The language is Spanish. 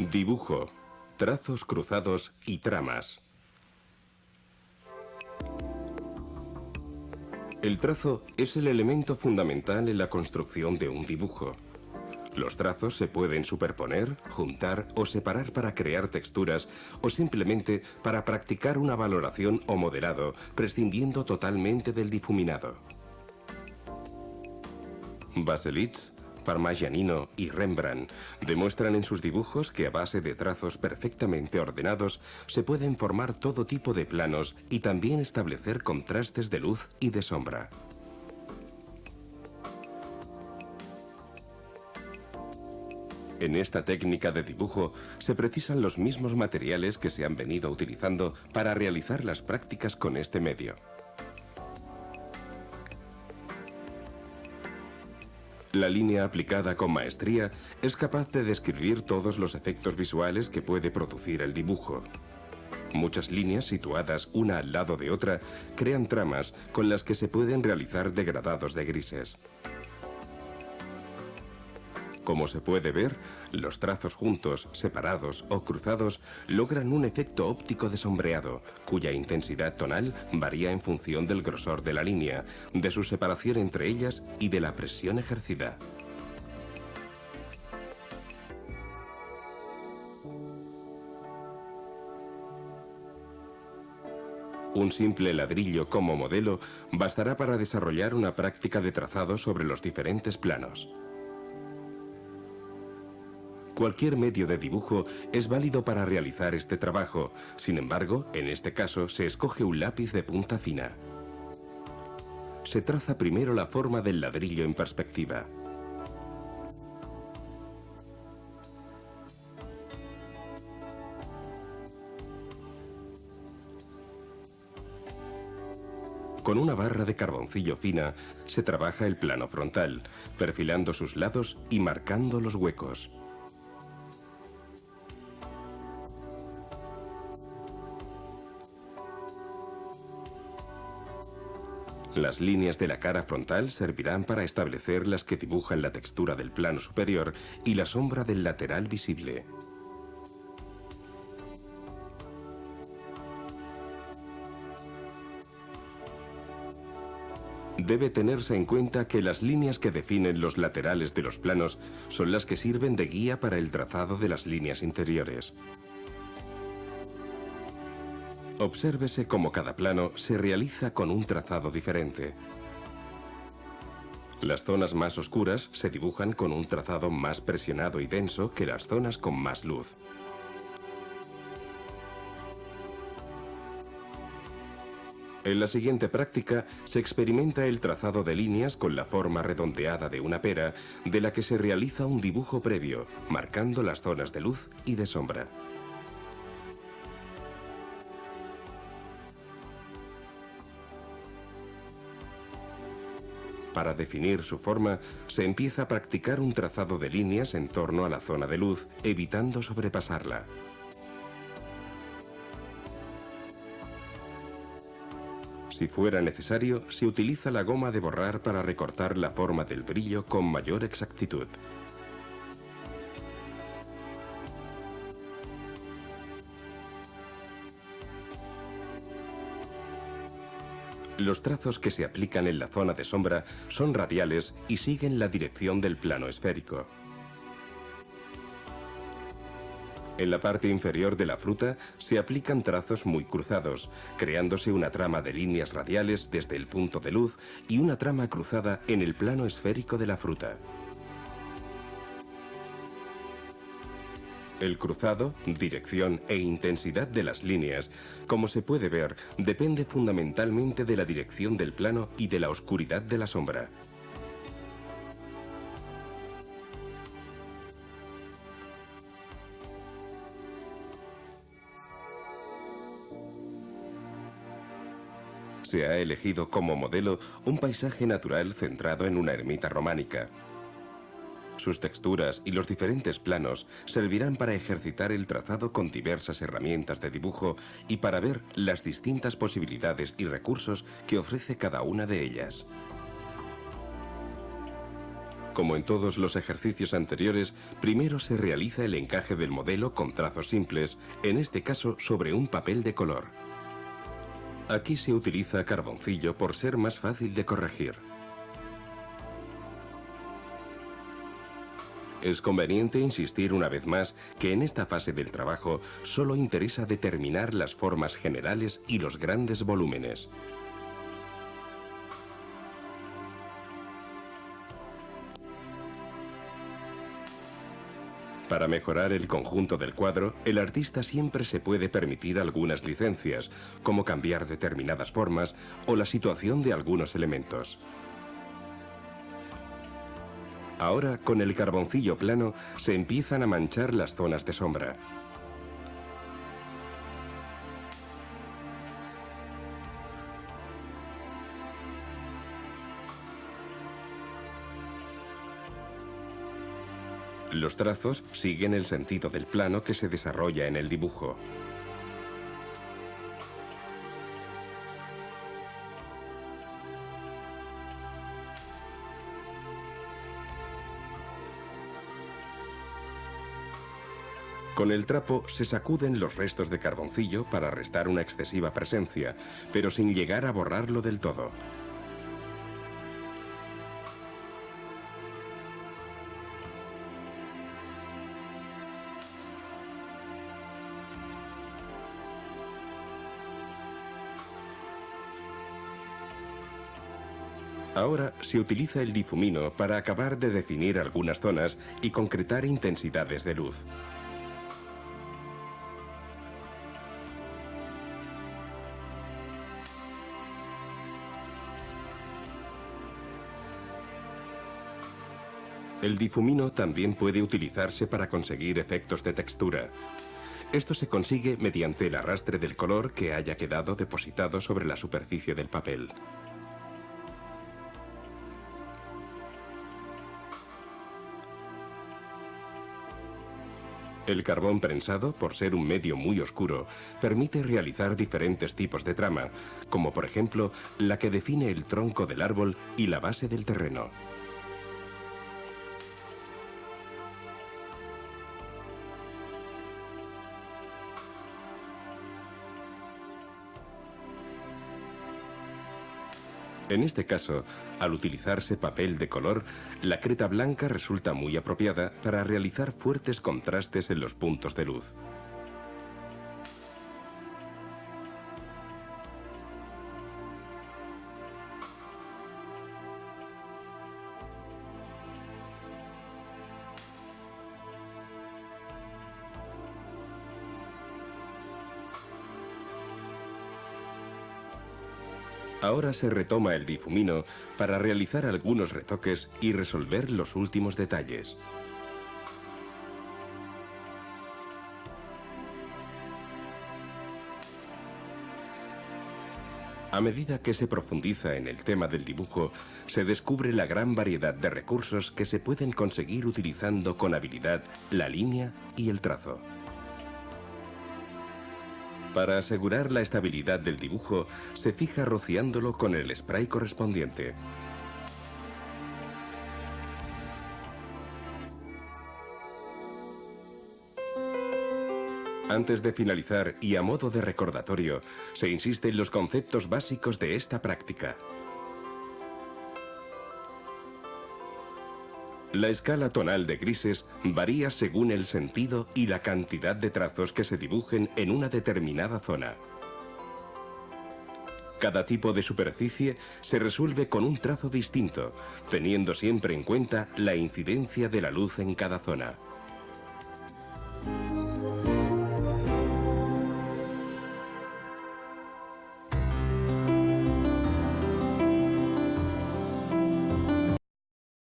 Dibujo, trazos cruzados y tramas. El trazo es el elemento fundamental en la construcción de un dibujo. Los trazos se pueden superponer, juntar o separar para crear texturas o simplemente para practicar una valoración o modelado, prescindiendo totalmente del difuminado. Baselitz, Parmigianino y Rembrandt demuestran en sus dibujos que a base de trazos perfectamente ordenados se pueden formar todo tipo de planos y también establecer contrastes de luz y de sombra. En esta técnica de dibujo se precisan los mismos materiales que se han venido utilizando para realizar las prácticas con este medio. La línea aplicada con maestría es capaz de describir todos los efectos visuales que puede producir el dibujo. Muchas líneas situadas una al lado de otra crean tramas con las que se pueden realizar degradados de grises. Como se puede ver, los trazos juntos, separados o cruzados logran un efecto óptico de sombreado, cuya intensidad tonal varía en función del grosor de la línea, de su separación entre ellas y de la presión ejercida. Un simple ladrillo como modelo bastará para desarrollar una práctica de trazado sobre los diferentes planos. Cualquier medio de dibujo es válido para realizar este trabajo. Sin embargo, en este caso se escoge un lápiz de punta fina. Se traza primero la forma del ladrillo en perspectiva. Con una barra de carboncillo fina se trabaja el plano frontal, perfilando sus lados y marcando los huecos. Las líneas de la cara frontal servirán para establecer las que dibujan la textura del plano superior y la sombra del lateral visible. Debe tenerse en cuenta que las líneas que definen los laterales de los planos son las que sirven de guía para el trazado de las líneas interiores. Obsérvese cómo cada plano se realiza con un trazado diferente. Las zonas más oscuras se dibujan con un trazado más presionado y denso que las zonas con más luz. En la siguiente práctica se experimenta el trazado de líneas con la forma redondeada de una pera, de la que se realiza un dibujo previo, marcando las zonas de luz y de sombra. Para definir su forma, se empieza a practicar un trazado de líneas en torno a la zona de luz, evitando sobrepasarla. Si fuera necesario, se utiliza la goma de borrar para recortar la forma del brillo con mayor exactitud. Los trazos que se aplican en la zona de sombra son radiales y siguen la dirección del plano esférico. En la parte inferior de la fruta se aplican trazos muy cruzados, creándose una trama de líneas radiales desde el punto de luz y una trama cruzada en el plano esférico de la fruta. El cruzado, dirección e intensidad de las líneas, como se puede ver, depende fundamentalmente de la dirección del plano y de la oscuridad de la sombra. Se ha elegido como modelo un paisaje natural centrado en una ermita románica. Sus texturas y los diferentes planos servirán para ejercitar el trazado con diversas herramientas de dibujo y para ver las distintas posibilidades y recursos que ofrece cada una de ellas. Como en todos los ejercicios anteriores, primero se realiza el encaje del modelo con trazos simples, en este caso sobre un papel de color. Aquí se utiliza carboncillo por ser más fácil de corregir. Es conveniente insistir una vez más que en esta fase del trabajo solo interesa determinar las formas generales y los grandes volúmenes. Para mejorar el conjunto del cuadro, el artista siempre se puede permitir algunas licencias, como cambiar determinadas formas o la situación de algunos elementos. Ahora, con el carboncillo plano, se empiezan a manchar las zonas de sombra. Los trazos siguen el sentido del plano que se desarrolla en el dibujo. Con el trapo se sacuden los restos de carboncillo para restar una excesiva presencia, pero sin llegar a borrarlo del todo. Ahora se utiliza el difumino para acabar de definir algunas zonas y concretar intensidades de luz. El difumino también puede utilizarse para conseguir efectos de textura. Esto se consigue mediante el arrastre del color que haya quedado depositado sobre la superficie del papel. El carbón prensado, por ser un medio muy oscuro, permite realizar diferentes tipos de trama, como por ejemplo la que define el tronco del árbol y la base del terreno. En este caso, al utilizarse papel de color, la creta blanca resulta muy apropiada para realizar fuertes contrastes en los puntos de luz. Ahora se retoma el difumino para realizar algunos retoques y resolver los últimos detalles. A medida que se profundiza en el tema del dibujo, se descubre la gran variedad de recursos que se pueden conseguir utilizando con habilidad la línea y el trazo. Para asegurar la estabilidad del dibujo, se fija rociándolo con el spray correspondiente. Antes de finalizar y a modo de recordatorio, se insiste en los conceptos básicos de esta práctica. La escala tonal de grises varía según el sentido y la cantidad de trazos que se dibujen en una determinada zona. Cada tipo de superficie se resuelve con un trazo distinto, teniendo siempre en cuenta la incidencia de la luz en cada zona.